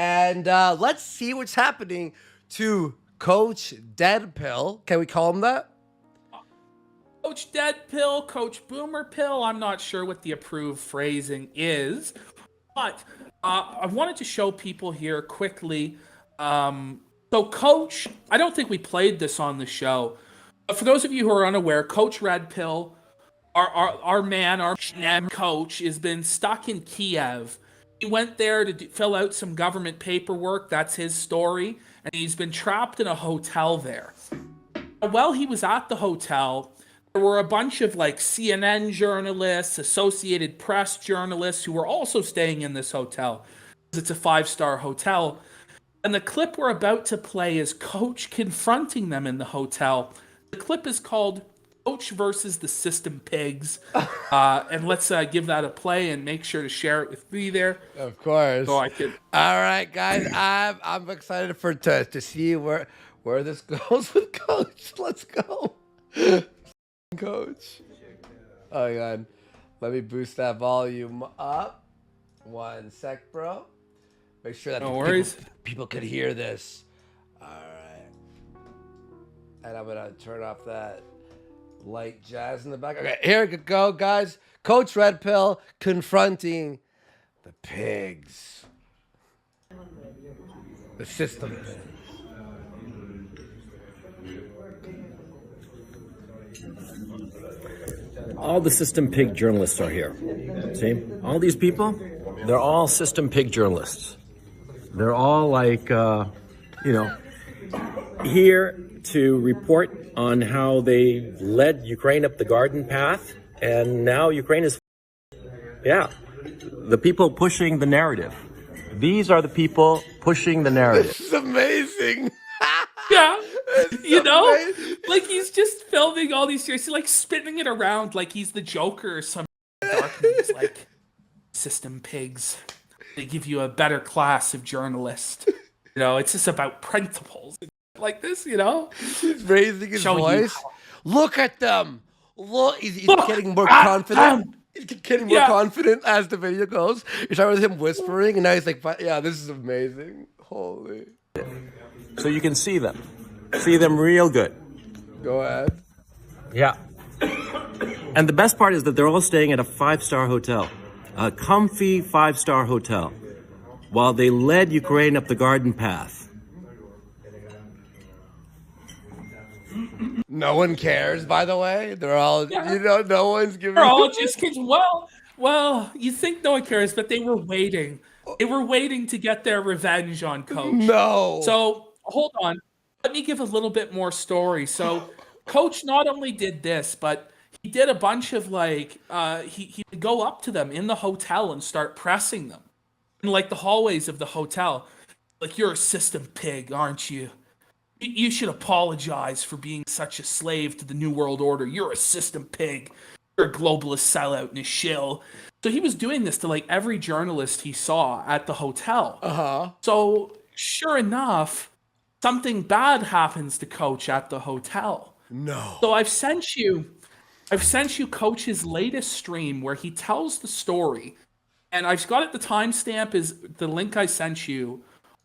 And let's see what's happening to Coach Deadpill. Can we call him that? Coach Deadpill, Coach Boomer Pill. I'm not sure what the approved phrasing is, but I wanted to show people here quickly. So Coach, I don't think we played this on the show. But for those of you who are unaware, Coach Red Pill, our coach, has been stuck in Kiev. He went there to fill out some government paperwork. That's his story. And he's been trapped in a hotel there. While he was at the hotel, there were a bunch of like CNN journalists, Associated Press journalists who were also staying in this hotel. It's a 5-star hotel. And the clip we're about to play is Coach confronting them in the hotel. The clip is called Coach versus the System Pigs. And let's give that a play and make sure to share it with me there. Of course. So I could. All right, guys. I'm excited to see where this goes with Coach. Let's go. Coach. Oh my God. Let me boost that volume up. 1 sec, bro. Make sure that people can hear this. All right. And I'm gonna turn off that light jazz in the back. Okay, here we go, guys. Coach Red Pill confronting the pigs. The system. All the System Pig journalists are here. See? All these people, they're all System Pig journalists. They're all like, here to report on how they led Ukraine up the garden path, and now Ukraine is, the people pushing the narrative. These are the people pushing the narrative. This is amazing. Yeah. Like he's just filming all these series, like spinning it around like he's the Joker or something. He's like, System Pigs. They give you a better class of journalist. It's just about principles. Like this, He's raising his voice. Look at them. Look, he's getting more confident. He's getting more confident as the video goes. You start with him whispering, and now he's like, yeah, this is amazing. Holy. So you can see them. See them real good. Go ahead. Yeah. And the best part is that they're all staying at a 5-star hotel. A comfy 5-star hotel. While they led Ukraine up the garden path. No one cares, by the way. They're all, no one's giving. They're all just kids. Well, you think no one cares, but they were waiting. They were waiting to get their revenge on Coach. No. So hold on. Let me give a little bit more story. So Coach not only did this, but he did a bunch of he would go up to them in the hotel and start pressing them in like the hallways of the hotel. Like, you're a system pig, aren't you? You should apologize for being such a slave to the New World Order. You're a system pig. You're a globalist sellout and a shill. So he was doing this to like every journalist he saw at the hotel. So sure enough, something bad happens to Coach at the hotel. No. So I've sent you Coach's latest stream where he tells the story. And I've got it, the timestamp is the link I sent you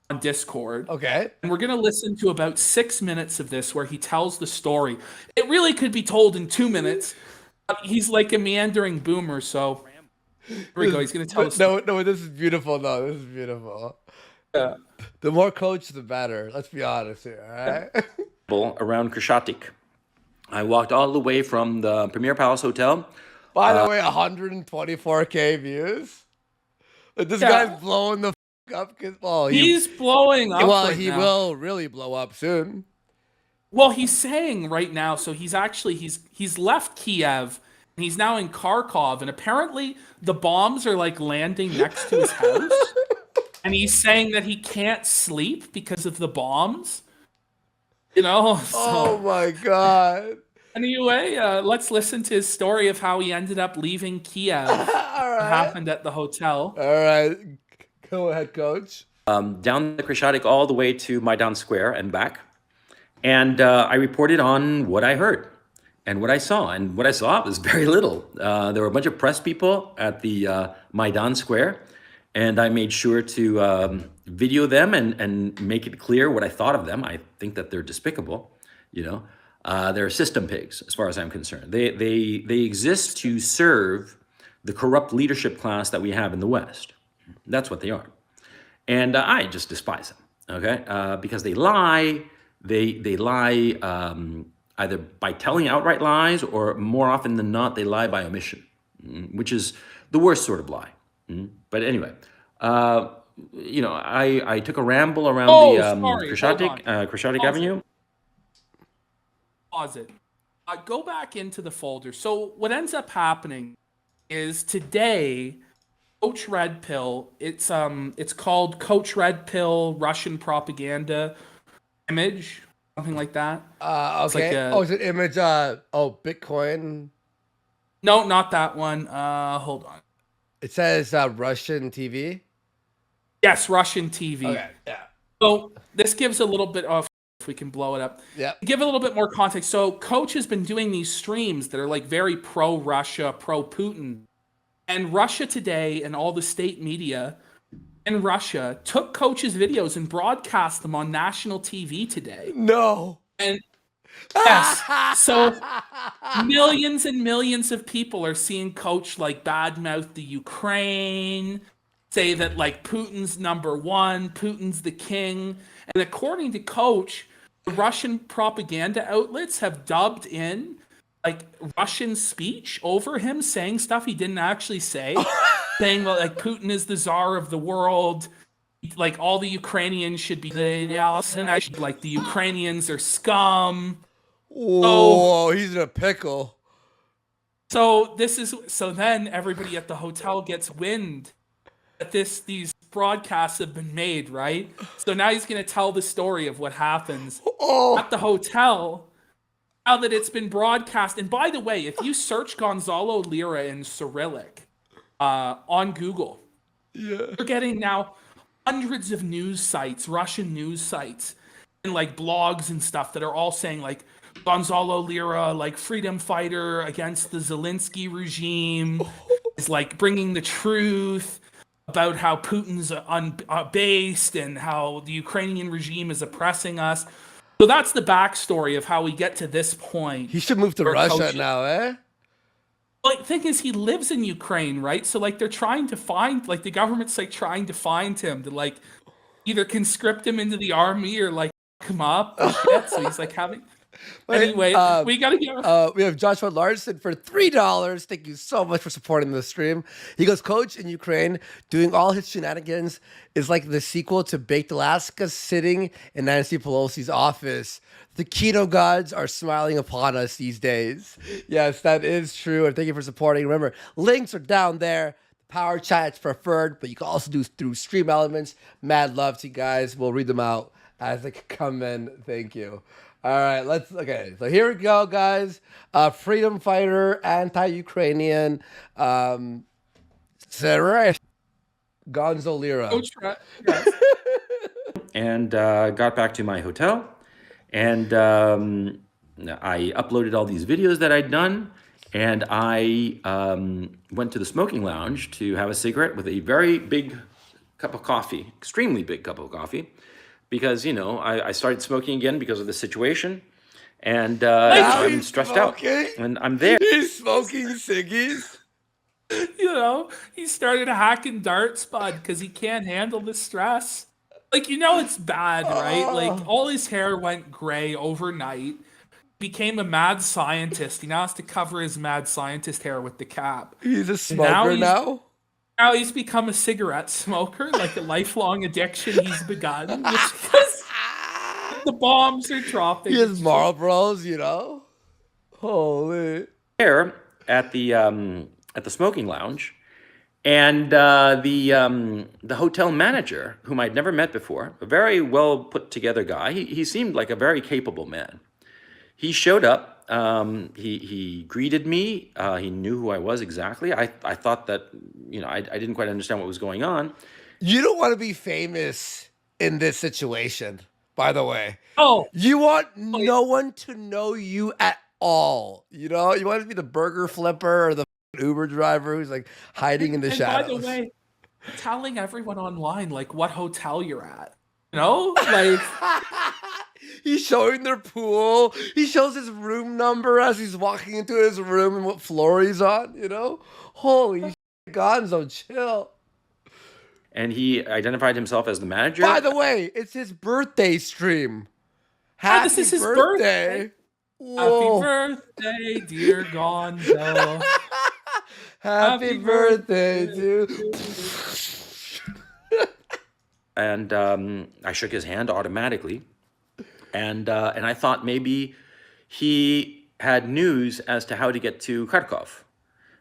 on Discord. Okay. And we're going to listen to about 6 minutes of this where he tells the story. It really could be told in 2 minutes. He's like a meandering boomer, so here we go. He's going to tell us. No, this is beautiful. No, this is beautiful. Yeah. The more Coach, the better. Let's be honest here, all right? Around Krishatik. I walked all the way from the Premier Palace Hotel. By the way, 124K views. This guy's blowing the up. He's blowing up. Well, right he now. will really blow up soon. Well, he's saying right now, so he's left Kiev and he's now in Kharkov, and apparently the bombs are like landing next to his house. And he's saying that he can't sleep because of the bombs. Oh my God. Anyway, let's listen to his story of how he ended up leaving Kiev. All right. What happened at the hotel. All right. Go ahead, Coach. Down the Krishatik all the way to Maidan Square and back. And I reported on what I heard and what I saw. And what I saw was very little. There were a bunch of press people at the Maidan Square. and I made sure to video them and make it clear what I thought of them. I think that they're despicable. They're system pigs, as far as I'm concerned. They exist to serve the corrupt leadership class that we have in the West. That's what they are, and I just despise them. Okay, because they lie. They lie either by telling outright lies, or more often than not, they lie by omission, which is the worst sort of lie. But anyway, I took a ramble around Creshatic Avenue. Pause it. Go back into the folder. So what ends up happening is today, Coach Red Pill. It's called Coach Red Pill Russian Propaganda Image, something like that. Okay. Is it image? Bitcoin. No, not that one. Hold on. It says Russian TV. Yes, Russian TV. Okay. Yeah. So this gives a little bit of, if we can blow it up. Yeah. Give a little bit more context. So Coach has been doing these streams that are like very pro-Russia, pro-Putin. And Russia Today and all the state media in Russia took Coach's videos and broadcast them on national TV today. No. And yes, so millions and millions of people are seeing Coach like badmouth the Ukraine, say that like Putin's number one, Putin's the king. And according to Coach, the Russian propaganda outlets have dubbed in like Russian speech over him, saying stuff he didn't actually say, saying like Putin is the czar of the world, like all the Ukrainians should be like the Ukrainians are scum. Whoa, he's in a pickle. So then everybody at the hotel gets wind that these broadcasts have been made, right? So now he's going to tell the story of what happens at the hotel now that it's been broadcast. And by the way, if you search Gonzalo Lira in Cyrillic on Google, you're getting now hundreds of news sites, Russian news sites, and like blogs and stuff that are all saying like Gonzalo Lira, like freedom fighter against the Zelensky regime, is like bringing the truth about how Putin's based and how the Ukrainian regime is oppressing us. So that's the backstory of how we get to this point. He should move to Russia now, eh? Well, the thing is, he lives in Ukraine, right? So like they're trying to find, like the government's like trying to find him to like either conscript him into the army or like come up and shit. So he's like having... Anyway, we gotta get. We have Joshua Larson for $3. Thank you so much for supporting the stream. He goes, Coach in Ukraine doing all his shenanigans is like the sequel to Baked Alaska sitting in Nancy Pelosi's office. The Kino gods are smiling upon us these days. Yes, that is true. And thank you for supporting. Remember, links are down there. The power chat's preferred, but you can also do through Stream Elements. Mad love to you guys. We'll read them out as they come in. Thank you. All right, so here we go, guys. Freedom fighter, anti-Ukrainian, Gonzo Lira. And got back to my hotel, and I uploaded all these videos that I'd done, and I went to the smoking lounge to have a cigarette with a very big cup of coffee, extremely big cup of coffee. Because, I started smoking again because of the situation. And I'm stressed out. And I'm there. He's smoking ciggies. He started hacking darts, bud, because he can't handle the stress. Like, it's bad, right? Like, all his hair went gray overnight. Became a mad scientist. He now has to cover his mad scientist hair with the cap. He's a smoker now? Now he's become a cigarette smoker, like a lifelong addiction he's begun. Because the bombs are dropping. He has Marlboros, Holy. There at the smoking lounge, and the hotel manager, whom I'd never met before, a very well put together guy. He seemed like a very capable man. He showed up. He greeted me. He knew who I was exactly. I thought that, I didn't quite understand what was going on. You don't want to be famous in this situation, by the way. Oh. You want no one to know you at all. You want to be the burger flipper or the Uber driver who's like hiding in the shadows. By the way, telling everyone online like what hotel you're at. You know, like he's showing their pool. He shows his room number as he's walking into his room and what floor he's on. You know, holy shit, Gonzo, chill. And he identified himself as the manager. By the way, it's his birthday stream. Happy this is his birthday. Happy birthday, dear Gonzo. Happy birthday, dude. And I shook his hand automatically. And I thought maybe he had news as to how to get to Kharkov.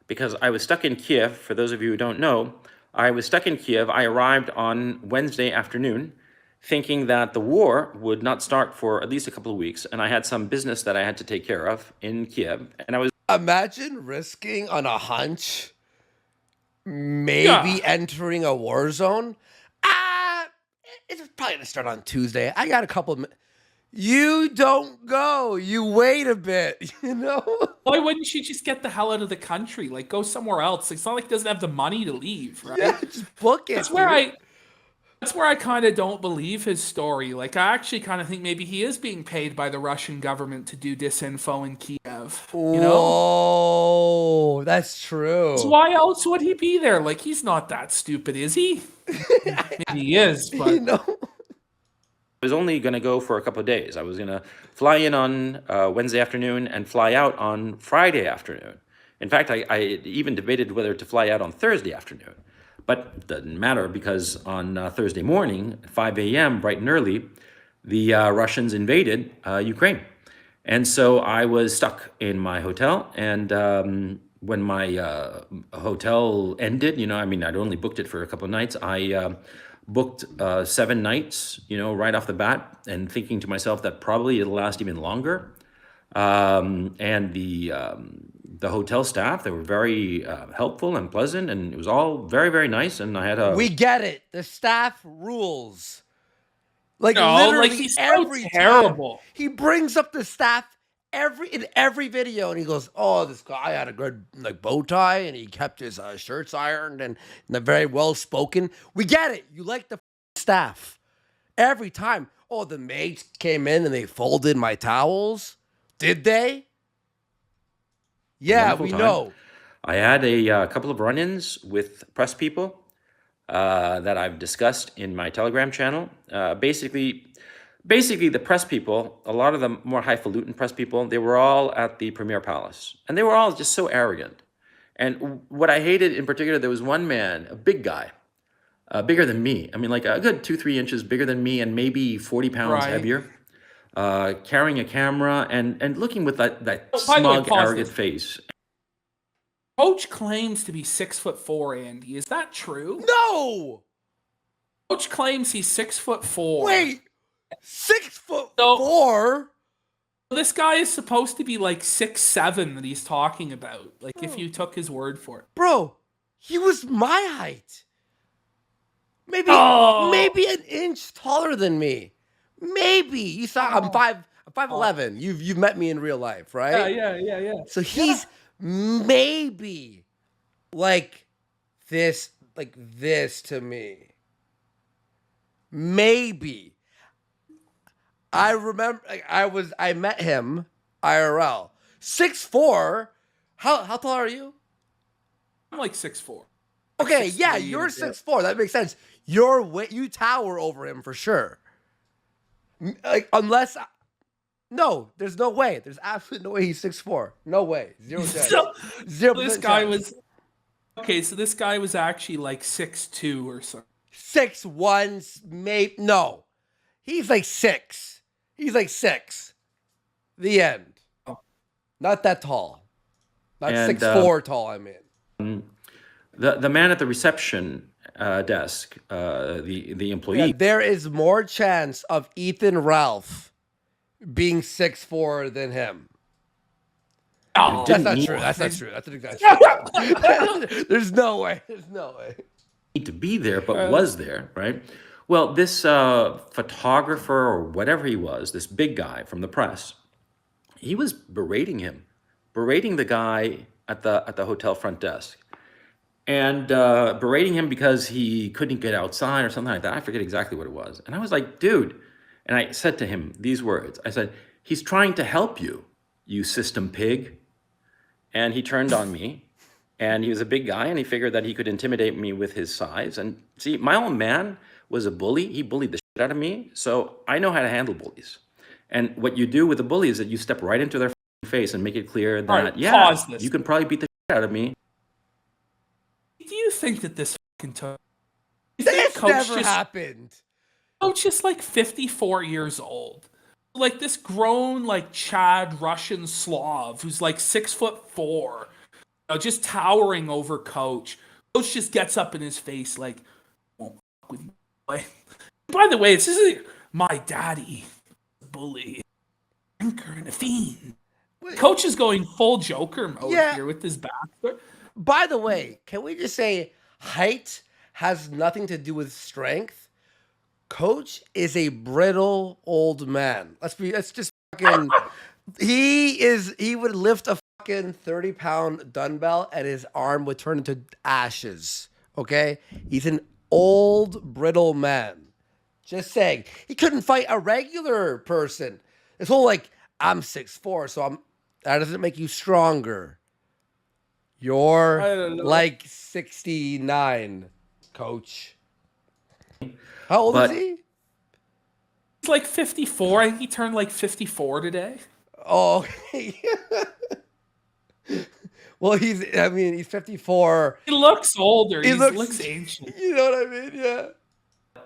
Because I was stuck in Kiev. For those of you who don't know, I was stuck in Kiev. I arrived on Wednesday afternoon thinking that the war would not start for at least a couple of weeks. And I had some business that I had to take care of in Kiev. And I was... Imagine risking on a hunch, maybe entering a war zone. It's probably going to start on Tuesday. I got a couple of... You don't go. You wait a bit, you know? Why wouldn't you just get the hell out of the country? Like, go somewhere else. It's not like he doesn't have the money to leave, right? Yeah, just book it. That's where I kind of don't believe his story. Like, I actually kind of think maybe he is being paid by the Russian government to do disinfo in Kiev. You know? Oh, that's true. So why else would he be there? Like, he's not that stupid, is he? Maybe he is, but... You know? I was only going to go for a couple of days. I was going to fly in on Wednesday afternoon and fly out on Friday afternoon. In fact, I even debated whether to fly out on Thursday afternoon. But it doesn't matter because on Thursday morning, at 5 a.m., bright and early, the Russians invaded Ukraine. And so I was stuck in my hotel. And when my hotel ended, you know, I mean, I'd only booked it for a couple of nights. I booked 7 nights, you know, right off the bat, and thinking to myself that probably it'll last even longer. And the hotel staff, they were very helpful and pleasant, and it was all very, very nice. And I had a... We get it. The staff rules. Like, no, literally like he's every so terrible. time he brings up the staff in every video, and he goes, "Oh, this guy had a good like bow tie, and he kept his shirts ironed, and they're very well spoken." We get it. You like the staff every time. Oh, the maids came in and they folded my towels. Did they? Yeah, we know. I had a couple of run-ins with press people that I've discussed in my Telegram channel. Basically, the press people, a lot of the more highfalutin press people, they were all at the Premier Palace. And they were all just so arrogant. And what I hated in particular, there was one man, a big guy, bigger than me. I mean, like a good 2-3 inches bigger than me and maybe 40 pounds heavier. Carrying a camera and looking with that smug, arrogant face. Coach claims to be 6'4", Andy. Is that true? No! Coach claims he's 6'4". Wait! 6'4"? This guy is supposed to be like 6'7" that he's talking about. Like, if you took his word for it. Bro, he was my height. Maybe an inch taller than me. Maybe. You saw I'm 5'11". You've met me in real life, right? Yeah. So he's maybe like this to me. Maybe. I remember I met him IRL. 6'4". How tall are you? I'm like 6'4". Okay, yeah, you're 6'4". That makes sense. You tower over him for sure. Like, unless... No, there's no way. There's absolutely no way he's 6'4". No way. 0 chance. So this guy was... Okay, so this guy was actually like 6'2" or something. 6'1", maybe... No. He's like 6. He's like 6. The end. Oh. Not that tall. Not 6'4" tall, I mean. The man at the reception desk, the employee... Yeah, there is more chance of Ethan Ralph being 6'4" than him. Oh, that's not true. That's not true. That's an exaggeration. There's no way. There's no way. Need to be there, but was there, right? Well, this photographer or whatever he was, this big guy from the press, he was berating the guy at the hotel front desk. and berating him because he couldn't get outside or something like that. I forget exactly what it was. And I was like, dude, and I said to him these words. I said, he's trying to help you, you system pig. And he turned on me, and he was a big guy, and he figured that he could intimidate me with his size. And see, my old man was a bully. He bullied the shit out of me. So I know how to handle bullies. And what you do with a bully is that you step right into their face and make it clear that, right, yeah, you can probably beat the shit out of me. Do you think that this fucking took? This never happened. Coach is like 54 years old. Like this grown, like Chad Russian Slav who's like 6'4", just towering over Coach. Coach just gets up in his face like, won't fuck with you, boy. By the way, this is my daddy, bully, drinker, and a fiend. Coach is going full Joker mode here with his back. By the way, can we just say height has nothing to do with strength? Coach is a brittle old man. Let's just fucking he would lift a fucking 30-pound dumbbell and his arm would turn into ashes. Okay? He's an old brittle man. Just saying. He couldn't fight a regular person. It's whole like, I'm 6'4", so that doesn't make you stronger. You're like 69, Coach. How old is he? He's like 54. I think he turned like 54 today. Oh, okay. Well, he's 54. He looks older. He looks ancient. You know what I mean? Yeah.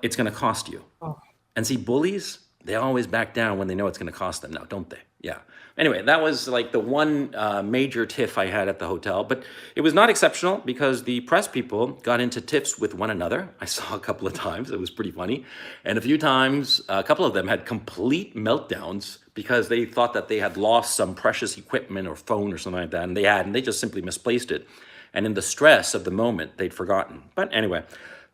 It's going to cost you. Oh. And see, bullies, they always back down when they know it's going to cost them now, don't they? Yeah. Anyway, that was like the one major tiff I had at the hotel. But it was not exceptional because the press people got into tiffs with one another. I saw a couple of times. It was pretty funny. And a few times, a couple of them had complete meltdowns because they thought that they had lost some precious equipment or phone or something like that. And they hadn't. They just simply misplaced it. And in the stress of the moment, they'd forgotten. But anyway,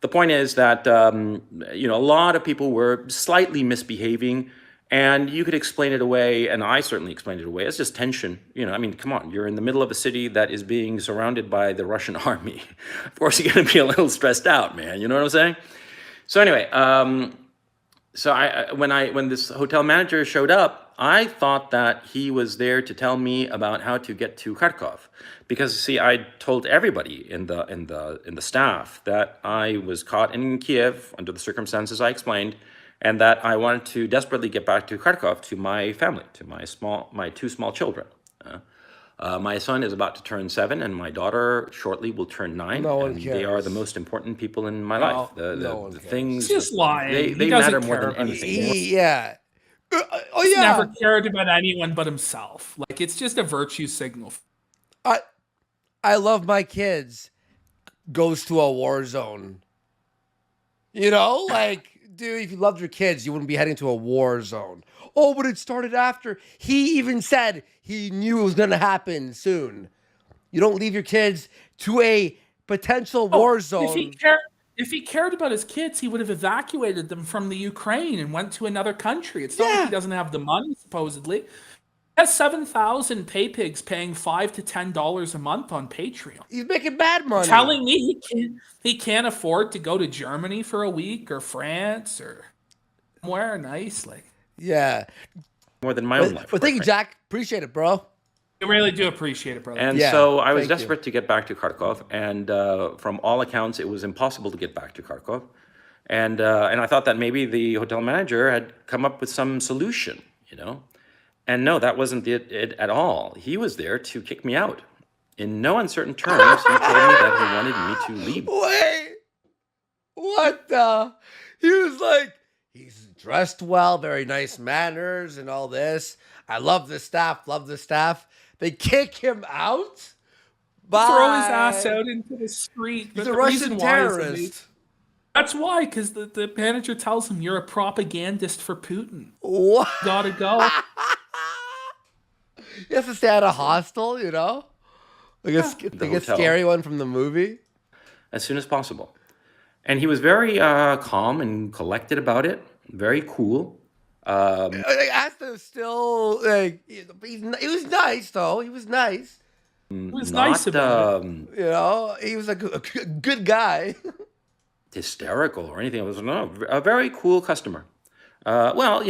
the point is that, a lot of people were slightly misbehaving. And you could explain it away, and I certainly explained it away. It's just tension. Come on. You're in the middle of a city that is being surrounded by the Russian army. Of course, you're going to be a little stressed out, man. You know what I'm saying? So anyway, when this hotel manager showed up, I thought that he was there to tell me about how to get to Kharkov, because see, I told everybody in the staff that I was caught in Kiev under the circumstances I explained. And that I wanted to desperately get back to Kharkov, to my family, to my two small children. My son is about to turn 7, and my daughter shortly will turn 9. No one and cares. They are the most important people in my life. The things, he's just lying. They matter more than anything. He never cared about anyone but himself. Like, it's just a virtue signal. I love my kids. Goes to a war zone. Dude, if you loved your kids, you wouldn't be heading to a war zone. Oh, but it started after. He even said he knew it was going to happen soon. You don't leave your kids to a potential war zone. If he cared about his kids, he would have evacuated them from the Ukraine and went to another country. It's not like he doesn't have the money, supposedly. He has 7,000 pay pigs paying $5 to $10 a month on Patreon. He's making bad money. Telling me he can't afford to go to Germany for a week or France or somewhere nice. More than my own life. Well, thank you, Jack. Appreciate it, bro. I really do appreciate it, brother. And so I was desperate to get back to Kharkov, and from all accounts, it was impossible to get back to Kharkov. And I thought that maybe the hotel manager had come up with some solution, And no, that wasn't it at all. He was there to kick me out. In no uncertain terms, he told me that he wanted me to leave. Wait. What the? He was like, he's dressed well, very nice manners and all this. I love the staff. They kick him out? Bye. Throw his ass out into the street. He's a Russian terrorist. That's why, because the manager tells him you're a propagandist for Putin. What? Gotta go. He has to stay at a hostel, Like a scary one from the movie. As soon as possible. And he was very calm and collected about it. Very cool. I asked him still, he was nice, though. He was nice. He was nice about it. You know, he was a good guy. hysterical or anything. It was a very cool customer. Well,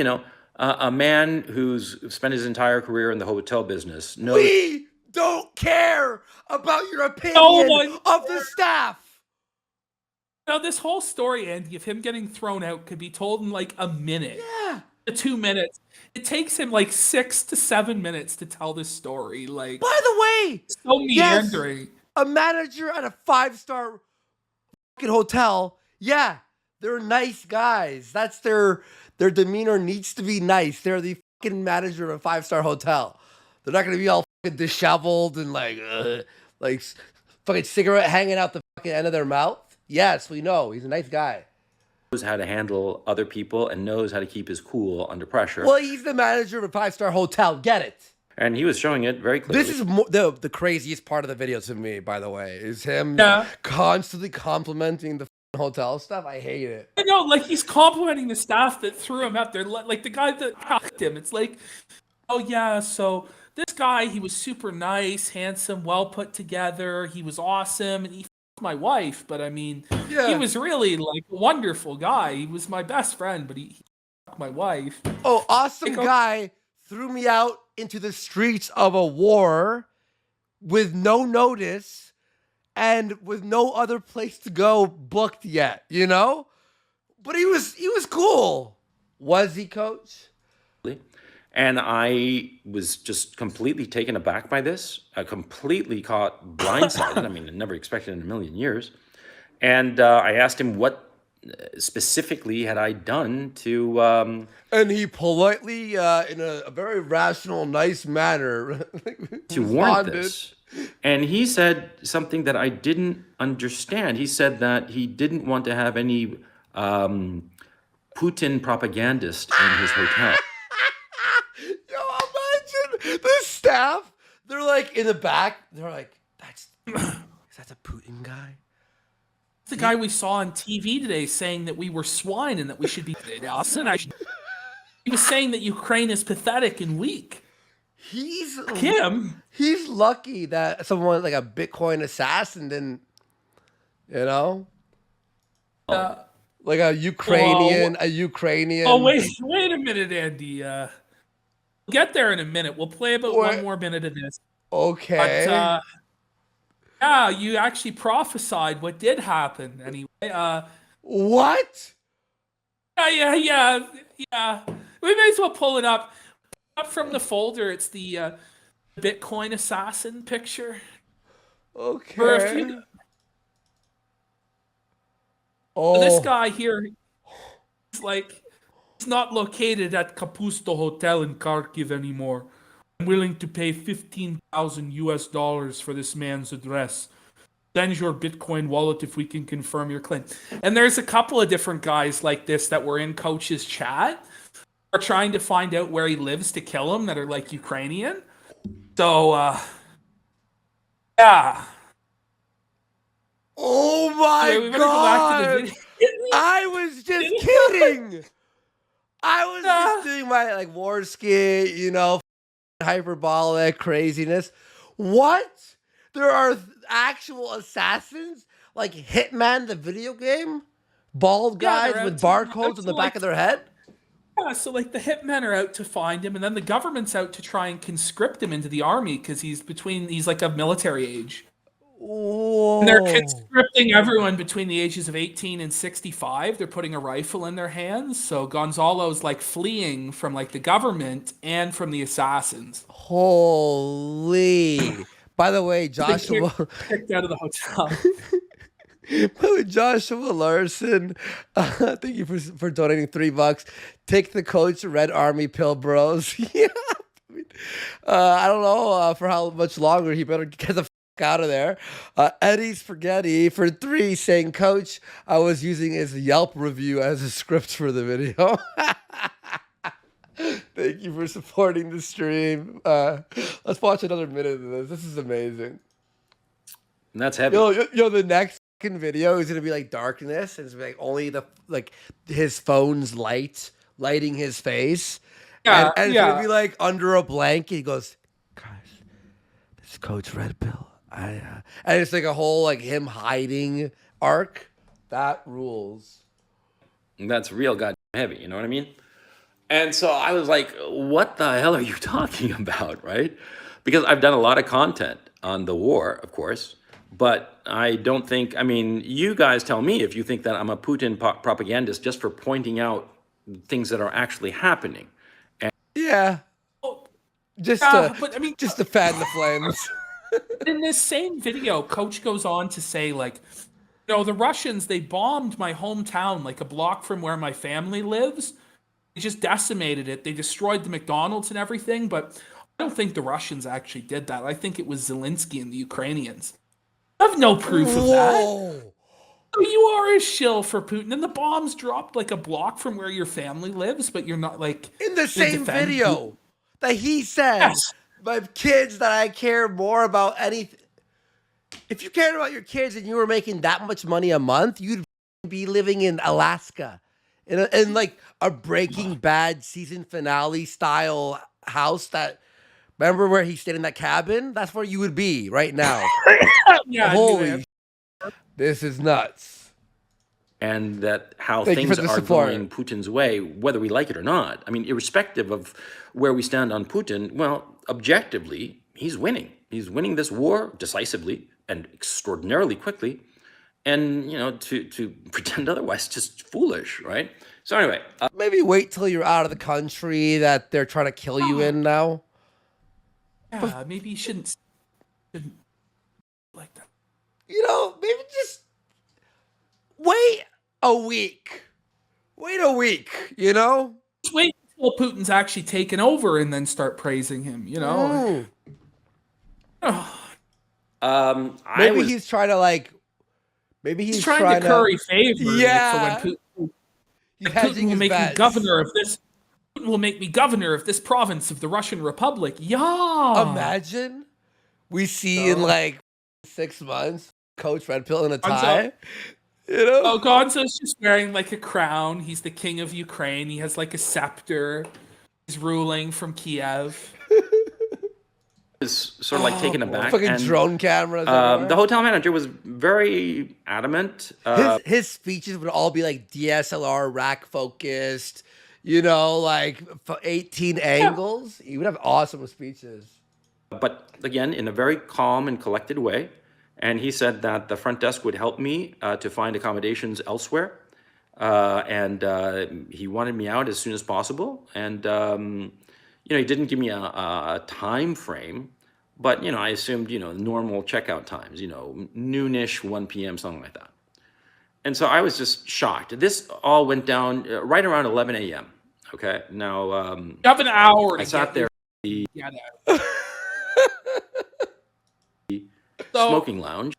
a man who's spent his entire career in the hotel business knows. We don't care about your No opinion one of the staff. Now, this whole story, Andy, of him getting thrown out could be told in like a minute. Yeah. 2 minutes. It takes him like 6 to 7 minutes to tell this story. Like, By the way, so meandering. a manager at a 5-star fucking hotel, yeah, they're nice guys. That's their demeanor needs to be nice. They're the fucking manager of a 5-star hotel. They're not gonna be all fucking disheveled and like fucking cigarette hanging out the fucking end of their mouth. Yes, we know he's a nice guy. Knows how to handle other people and knows how to keep his cool under pressure. Well, he's the manager of a 5-star hotel. Get it? And he was showing it very clearly. This is the craziest part of the video to me, by the way, is him constantly complimenting the hotel stuff. I hate it. I know, like he's complimenting the staff that threw him out there, like the guy that hacked him. It's like, oh yeah, so this guy, he was super nice, handsome, well put together. He was awesome, and he f***ed my wife. But I mean, he was really like a wonderful guy. He was my best friend, but he f***ed my wife. Oh, awesome guy threw me out into the streets of a war with no notice and with no other place to go booked yet, you know? But he was cool. Was he, Coach? And I was just completely taken aback by this. I completely caught blindsided. I mean, I never expected in a million years. And I asked him what specifically had I done to... And he politely, in a very rational, nice manner, to warrant this. And he said something that I didn't understand. He said that he didn't want to have any Putin propagandist in his hotel. Yo, imagine the staff. They're like in the back. They're like, is that the Putin guy? The guy we saw on TV today saying that we were swine and that we should be... He was saying that Ukraine is pathetic and weak. He's lucky that someone like a Bitcoin assassin didn't, you know, like a Ukrainian. Oh wait a minute, Andy. We'll get there in a minute. We'll play about one more minute of this. Okay. But, yeah, you actually prophesied what did happen. Anyway. What? Yeah. We may as well pull it up. Up from the folder, it's the Bitcoin assassin picture. Okay. This guy here, he's not located at Kapusto Hotel in Kharkiv anymore. I'm willing to pay $15,000 for this man's address. Send your Bitcoin wallet if we can confirm your claim. And there's a couple of different guys like this that were in Coach's chat. Are trying to find out where he lives to kill him that are like Ukrainian. So, yeah. Oh my God. I was just kidding. I was just doing my like war skit, you know, hyperbolic craziness. What? There are actual assassins like Hitman, the video game? Bald guys with barcodes on the back of their head? Yeah, so like the hitmen are out to find him, and then the government's out to try and conscript him into the army because he's like of military age. Whoa. And they're conscripting everyone between the ages of 18 and 65. They're putting a rifle in their hands. So Gonzalo's like fleeing from like the government and from the assassins. Holy. By the way, Joshua kicked out of the hotel. Joshua Larson, thank you for donating $3. Take the Coach Red Army pill, bros. Yeah, I don't know for how much longer. He better get the out of there. Eddie Spaghetti for $3 saying, Coach, I was using his Yelp review as a script for the video. Thank you for supporting the stream. Let's watch another minute of this. This is amazing. And that's heavy. Yo, the next video is gonna be like darkness, and it's gonna be like only the his phone's lighting his face, and it's gonna be like under a blanket. He goes, guys, this It's Coach Red Pill. And it's like a whole like him hiding arc. That rules. That's real goddamn heavy. You know what I mean? And so I was like, what the hell are you talking about, right? Because I've done a lot of content on the war, of course, but I don't think, I mean, you guys tell me if you think that I'm a Putin propagandist just for pointing out things that are actually happening. Yeah. Oh, Just but I mean, just to fan the flames. in this same video, Coach goes on to say, like, the Russians, they bombed my hometown, like a block from where my family lives. They just decimated it. They destroyed the McDonald's and everything, but I don't think the Russians actually did that. I think it was Zelensky and the Ukrainians. I have no proof of that. So you are a shill for Putin, and the bombs dropped like a block from where your family lives, but you're not like in the same video that he said, yes. My kids, that I care more about anything. If you cared about your kids and you were making that much money a month, you'd be living in Alaska in like a Breaking Bad season finale style house. That remember where he stayed in that cabin? That's where you would be right now. Yeah, holy, this is nuts. And that how things are going Putin's way, whether we like it or not. I mean, irrespective of where we stand on Putin, well, objectively, he's winning. He's winning this war decisively and extraordinarily quickly. And, to pretend otherwise, just foolish, right? So anyway. Maybe wait till you're out of the country that they're trying to kill you in now. Yeah, maybe you shouldn't like that. Maybe just wait a week. Wait a week, Just wait until Putin's actually taken over and then start praising him, Maybe he's trying to like. Maybe he's trying to curry favor. Yeah. For when Putin will make me governor of this. Putin will make me governor of this province of the Russian Republic. Yeah. Imagine we see in like 6 months Coach Red Pill in a tie. Oh, Gonzo's just wearing like a crown. He's the king of Ukraine. He has like a scepter. He's ruling from Kiev. Is sort of like taken aback. Fucking drone cameras. The hotel manager was very adamant. His speeches would all be like DSLR rack focused, like 18 angles. He would have awesome speeches. But again, in a very calm and collected way. And he said that the front desk would help me to find accommodations elsewhere. And he wanted me out as soon as possible. And, he didn't give me a time frame, but, I assumed, normal checkout times, noonish, 1 p.m., something like that. And so I was just shocked. This all went down right around 11 a.m. Okay. Now, you have an hour. I sat there. Smoking lounge.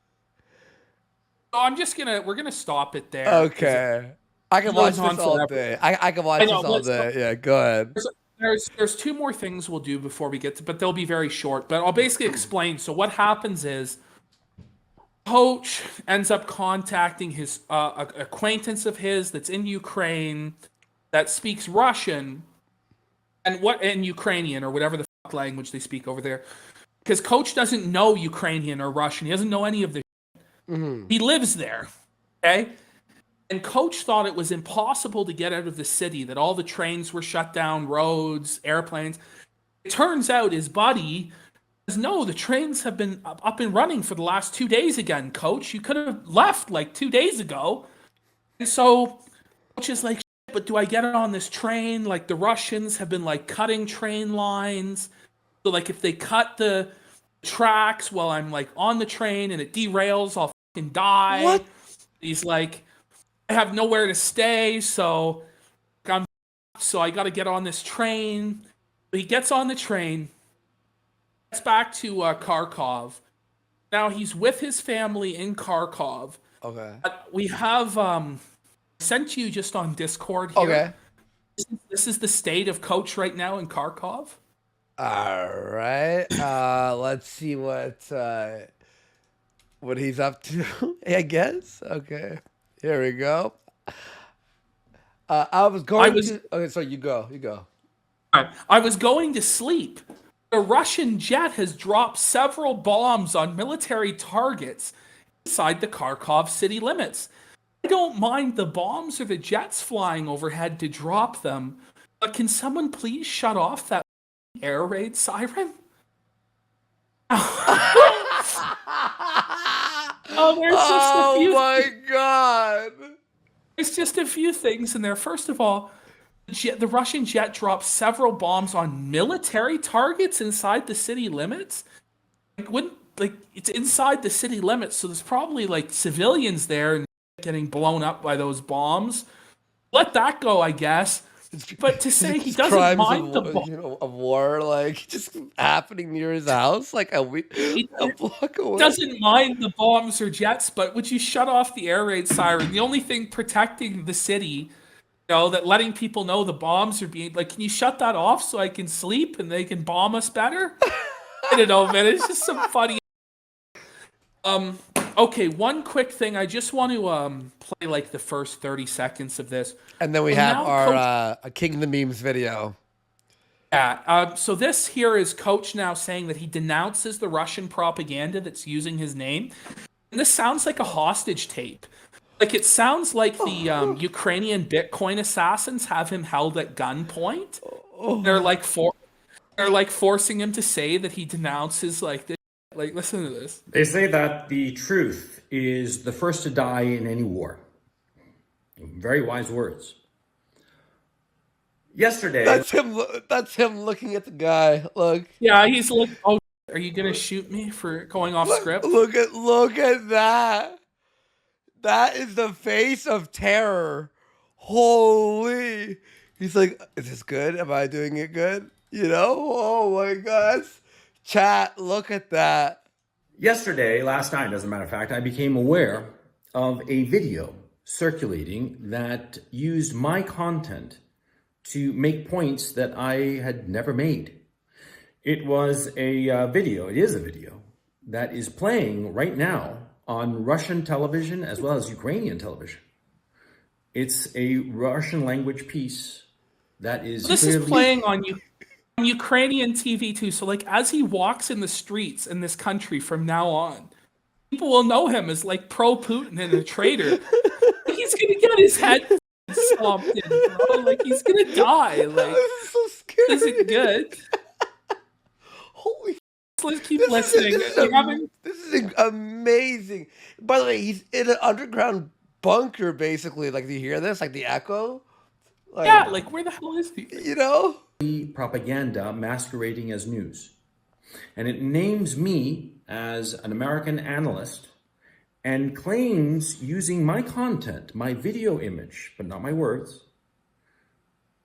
So we're gonna stop it there. Okay. I can watch this all day. I can watch this all day. Yeah, go ahead. There's 2 more things we'll do before we get to, but they'll be very short. But I'll basically explain. So what happens is, Coach ends up contacting his acquaintance of his that's in Ukraine that speaks Russian and Ukrainian or whatever the fuck language they speak over there. Because Coach doesn't know Ukrainian or Russian. He doesn't know any of this. Mm-hmm. He lives there. Okay? And Coach thought it was impossible to get out of the city, that all the trains were shut down, roads, airplanes. It turns out his buddy says, no, the trains have been up and running for the last 2 days again, Coach. You could have left like 2 days ago. And so Coach is like, but do I get on this train? Like the Russians have been like cutting train lines. So like if they cut the tracks while I'm like on the train and it derails, I'll fucking die. What? He's like, I have nowhere to stay, so I got to get on this train. But he gets on the train, gets back to Kharkov. Now he's with his family in Kharkov. Okay. We have sent you just on Discord here. Okay. This is the state of Coach right now in Kharkov. All right. Let's see what he's up to, I guess. Okay. Here we go. Okay, so you go. I was going to sleep A Russian jet has dropped several bombs on military targets inside the Kharkov city limits. I don't mind the bombs or the jets flying overhead to drop them, but can someone please shut off that air raid siren? Oh, there's just a few. Oh my god! There's just a few things in there. First of all, the Russian jet dropped several bombs on military targets inside the city limits. It's inside the city limits, so there's probably like civilians there and getting blown up by those bombs. Let that go, I guess. But to say he doesn't mind the of war, like just happening near his house, like a block away. Doesn't mind the bombs or jets, but would you shut off the air raid siren? The only thing protecting the city, that letting people know the bombs are being like, can you shut that off so I can sleep and they can bomb us better? I don't know, man. It's just some funny. Okay, one quick thing. I just want to play like the first 30 seconds of this. And then we have our King of the Memes video. Yeah, so this here is Coach now saying that he denounces the Russian propaganda that's using his name. And this sounds like a hostage tape. Like, it sounds like the Ukrainian Bitcoin assassins have him held at gunpoint. They're like forcing him to say that he denounces like this. Like, listen to this. They say that the truth is the first to die in any war. Very wise words. Yesterday... That's him looking at the guy. Look. Yeah, he's like, oh, are you going to shoot me for going off script? Look at that. That is the face of terror. Holy. He's like, is this good? Am I doing it good? Oh my gosh. Chat, look at that. Yesterday, last night, as a matter of fact, I became aware of a video circulating that used my content to make points that I had never made. It was a video, it is a video, that is playing right now on Russian television as well as Ukrainian television. It's a Russian language piece that is This is playing on Ukrainian TV too. So like as he walks in the streets in this country from now on, people will know him as like pro-Putin and a traitor. He's gonna get his head stomped in, bro. Like he's gonna die. Like this is so scary. Is it good? Holy. Let's keep listening. This is amazing. By the way, he's in an underground bunker, basically. Like, do you hear this? Like the echo? Like, yeah, like where the hell is he? Propaganda masquerading as news. And it names me as an American analyst and claims using my content, my video image, but not my words.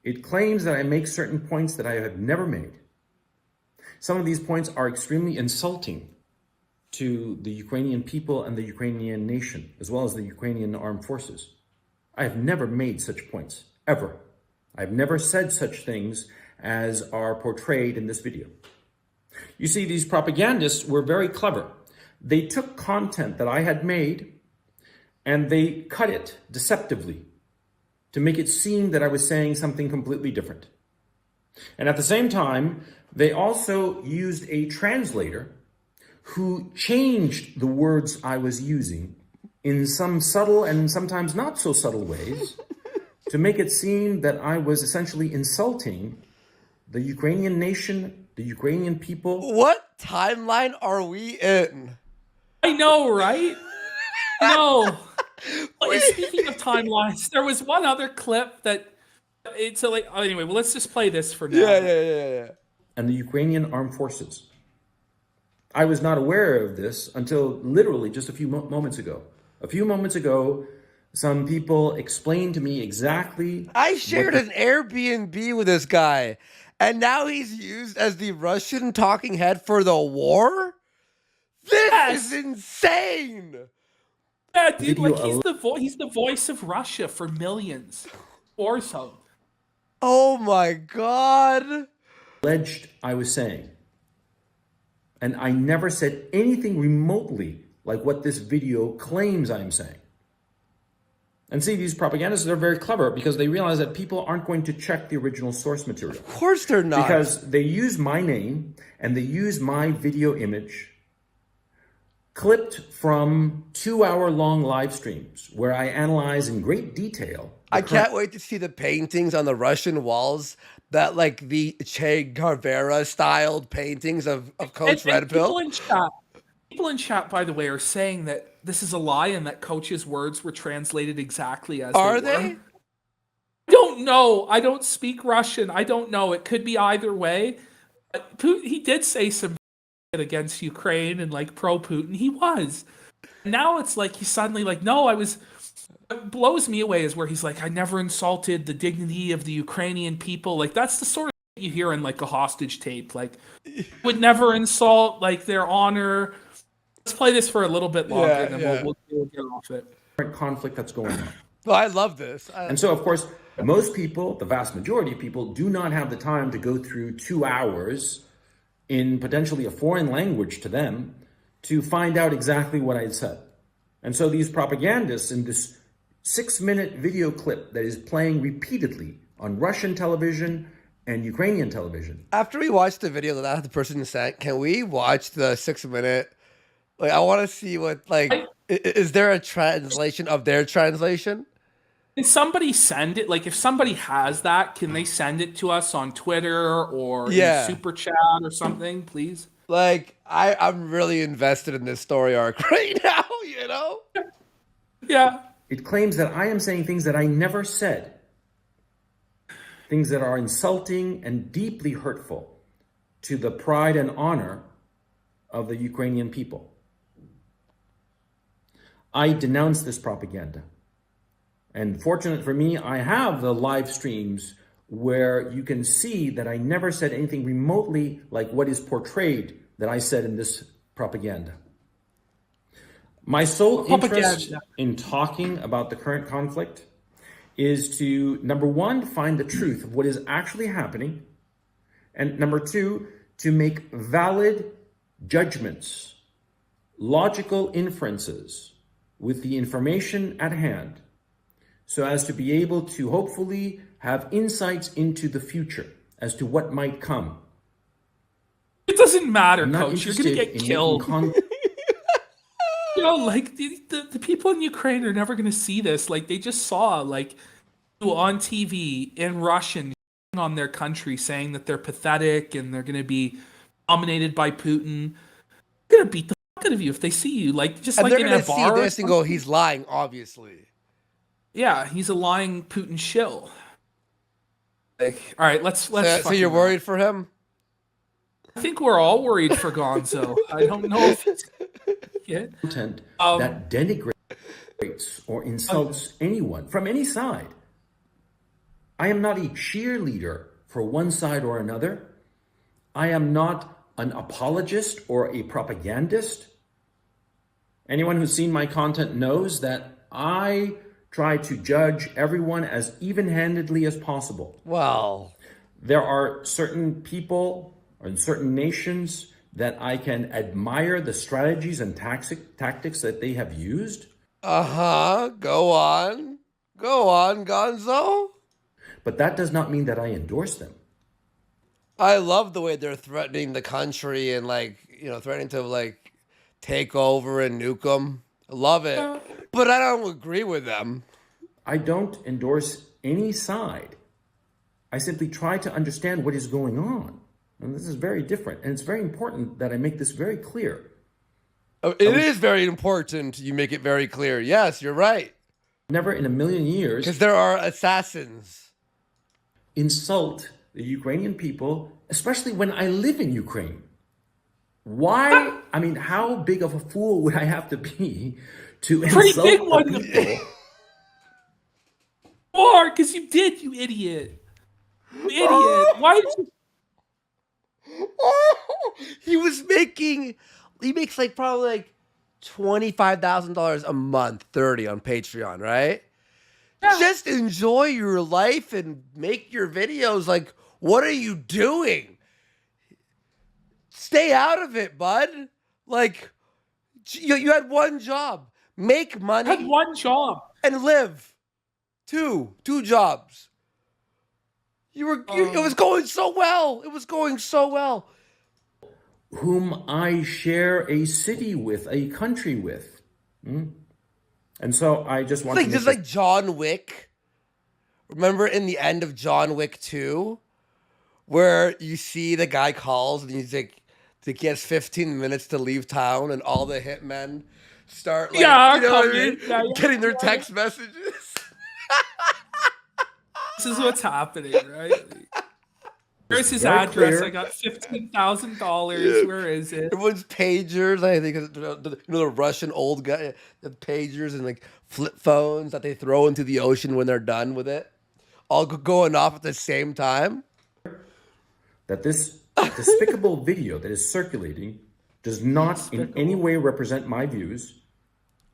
It claims that I make certain points that I have never made. Some of these points are extremely insulting to the Ukrainian people and the Ukrainian nation, as well as the Ukrainian armed forces. I have never made such points, ever. I've never said such things as are portrayed in this video. You see, these propagandists were very clever. They took content that I had made and they cut it deceptively to make it seem that I was saying something completely different. And at the same time, they also used a translator who changed the words I was using in some subtle and sometimes not so subtle ways to make it seem that I was essentially insulting the Ukrainian nation, the Ukrainian people. What timeline are we in? I know, right? No. Speaking of timelines, there was one other clip that it's like anyway. Well, let's just play this for now. Yeah. And the Ukrainian armed forces. I was not aware of this until literally just a few moments ago. A few moments ago, some people explained to me exactly. I shared an Airbnb with this guy, and now he's used as the Russian talking head for the war? This is insane! Yeah, dude, like he's the voice of Russia for millions. Or so. Oh my god. Alleged I was saying. And I never said anything remotely like what this video claims I'm saying. And see, these propagandists are very clever because they realize that people aren't going to check the original source material. Of course they're not. Because they use my name and they use my video image clipped from 2-hour-long live streams where I analyze in great detail. I can't wait to see the paintings on the Russian walls that like the Che Guevara styled paintings of Coach Red Pill. People in chat, by the way, are saying that this is a lie and that Coach's words were translated exactly as Are they were. they? I don't know. I don't speak Russian. I don't know. It could be either way. He did say some against Ukraine and like pro-Putin. He was. Now it's like he's suddenly like, no, I was. What blows me away is where he's like, I never insulted the dignity of the Ukrainian people. Like that's the sort of thing you hear in like a hostage tape. Like would never insult like their honor. Let's play this for a little bit longer, and then we'll get off it. Conflict that's going on. Well, I love this. And so, of course, most people, the vast majority of people, do not have the time to go through 2 hours in potentially a foreign language to them to find out exactly what I said. And so these propagandists in this 6-minute video clip that is playing repeatedly on Russian television and Ukrainian television. After we watch the video that the person sent, can we watch the 6-minute? Like, I want to see what, like, is there a translation of their translation? Can somebody send it? Like, if somebody has that, can they send it to us on Twitter or in Super Chat or something, please? Like, I'm really invested in this story arc right now, you know? Yeah. It claims that I am saying things that I never said. Things that are insulting and deeply hurtful to the pride and honor of the Ukrainian people. I denounce this propaganda. And fortunate for me, I have the live streams where you can see that I never said anything remotely like what is portrayed that I said in this propaganda. My sole interest in talking about the current conflict is to, number one, find the truth of what is actually happening. And number two, to make valid judgments, logical inferences with the information at hand, so as to be able to hopefully have insights into the future as to what might come. It doesn't matter, Coach. You're going to get killed. You know, like the people in Ukraine are never going to see this. Like they just saw like on TV in Russian on their country saying that they're pathetic and they're going to be dominated by Putin. They're going to beat the fuck out of you if they see you. Like just and like they're in a gonna bar. see this and go, he's lying, obviously. Yeah, he's a lying Putin shill. Like, all right, let's. So you're worried for him? I think we're all worried for Gonzo. I don't know if it's content that denigrates or insults anyone from any side. I am not a cheerleader for one side or another. I am not an apologist or a propagandist. Anyone who's seen my content knows that I try to judge everyone as even-handedly as possible. Well, there are certain people or in certain nations that I can admire the strategies and tactics that they have used. Go on, Gonzo. But that does not mean that I endorse them. I love the way they're threatening the country and threatening to take over and nuke them. I love it. But I don't agree with them. I don't endorse any side. I simply try to understand what is going on. And this is very different. And it's very important that I make this very clear. It is very important you make it very clear. Yes, you're right. Never in a million years. Because there are assassins. Insult the Ukrainian people, especially when I live in Ukraine. Why? I mean, how big of a fool would I have to be to insult the people? Or, because you did, you idiot. You idiot. Why did you... He makes probably $25,000 a month, 30 on Patreon, right? Yeah. Just enjoy your life and make your videos. Like, what are you doing? Stay out of it, bud. You had one job. Make money. I had one job. And live. Two jobs. It was going so well. It was going so well. Whom I share a city with, a country with. And so I just want to Just like John Wick. Remember in the end of John Wick 2, where you see the guy calls and he's like, he has 15 minutes to leave town, and all the hitmen start like, getting their text messages. This is what's happening, right? Where's his address? Clear. I got $15,000. Where is it? Everyone's pagers. I think the Russian old guy, the pagers and like flip phones that they throw into the ocean when they're done with it, all going off at the same time. That this despicable video that is circulating does not in any way represent my views,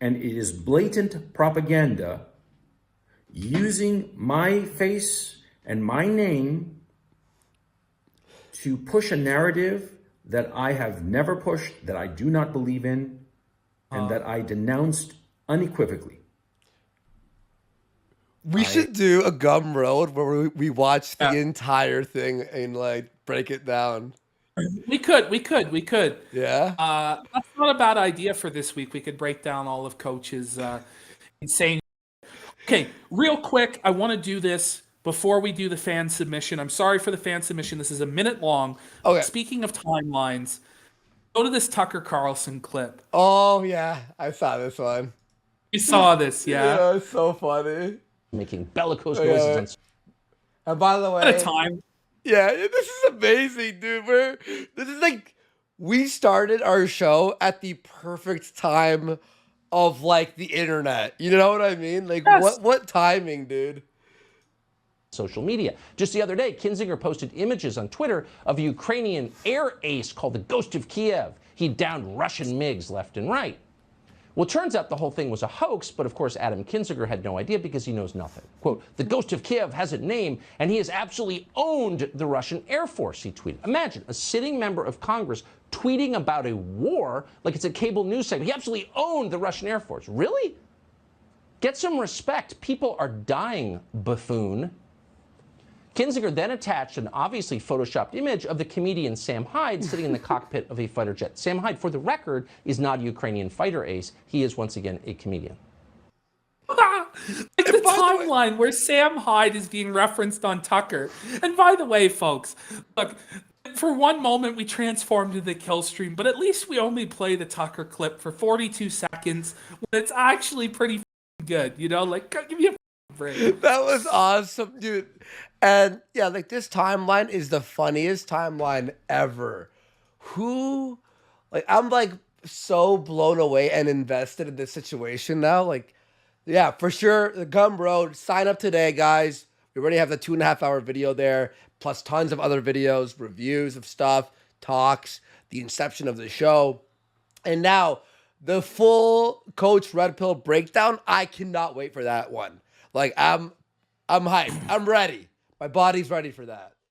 and it is blatant propaganda using my face and my name to push a narrative that I have never pushed, that I do not believe in, and that I denounced unequivocally. We should do a Gum Road where we watch the entire thing and like break it down. We could. Yeah. That's not a bad idea for this week. We could break down all of Coach's insane. Okay, real quick, I want to do this before we do the fan submission. I'm sorry for the fan submission. This is a minute long. Okay. Speaking of timelines, go to this Tucker Carlson clip. Oh, yeah. I saw this one. You saw this, yeah? Yeah, it's so funny. Making bellicose noises. And by the way, at a time. Yeah, this is amazing, dude. This is like, we started our show at the perfect time of like the internet. You know what I mean? Like, yes. What timing, dude? Social media. Just the other day, Kinzinger posted images on Twitter of a Ukrainian air ace called the Ghost of Kiev. He downed Russian MiGs left and right. Well, it turns out the whole thing was a hoax, but of course Adam Kinzinger had no idea because he knows nothing. Quote, the Ghost of Kiev has a name, and he has absolutely owned the Russian Air Force, he tweeted. Imagine a sitting member of Congress tweeting about a war like it's a cable news segment. He absolutely owned the Russian Air Force. Really? Get some respect. People are dying, buffoon. Kinzinger then attached an obviously photoshopped image of the comedian Sam Hyde sitting in the cockpit of a fighter jet. Sam Hyde, for the record, is not a Ukrainian fighter ace. He is, once again, a comedian. Like the timeline where Sam Hyde is being referenced on Tucker. And by the way, folks, look, for one moment we transformed to the kill stream, but at least we only play the Tucker clip for 42 seconds when it's actually pretty good, you know? Like, give me a break. That was awesome, dude. And yeah, like this timeline is the funniest timeline ever. I'm like so blown away and invested in this situation now. Like, yeah, for sure. The Gum Road, sign up today, guys. We already have the 2.5 hour video there, plus tons of other videos, reviews of stuff, talks, the inception of the show. And now the full Coach Red Pill breakdown. I cannot wait for that one. Like, I'm hyped. I'm ready. My body's ready for that.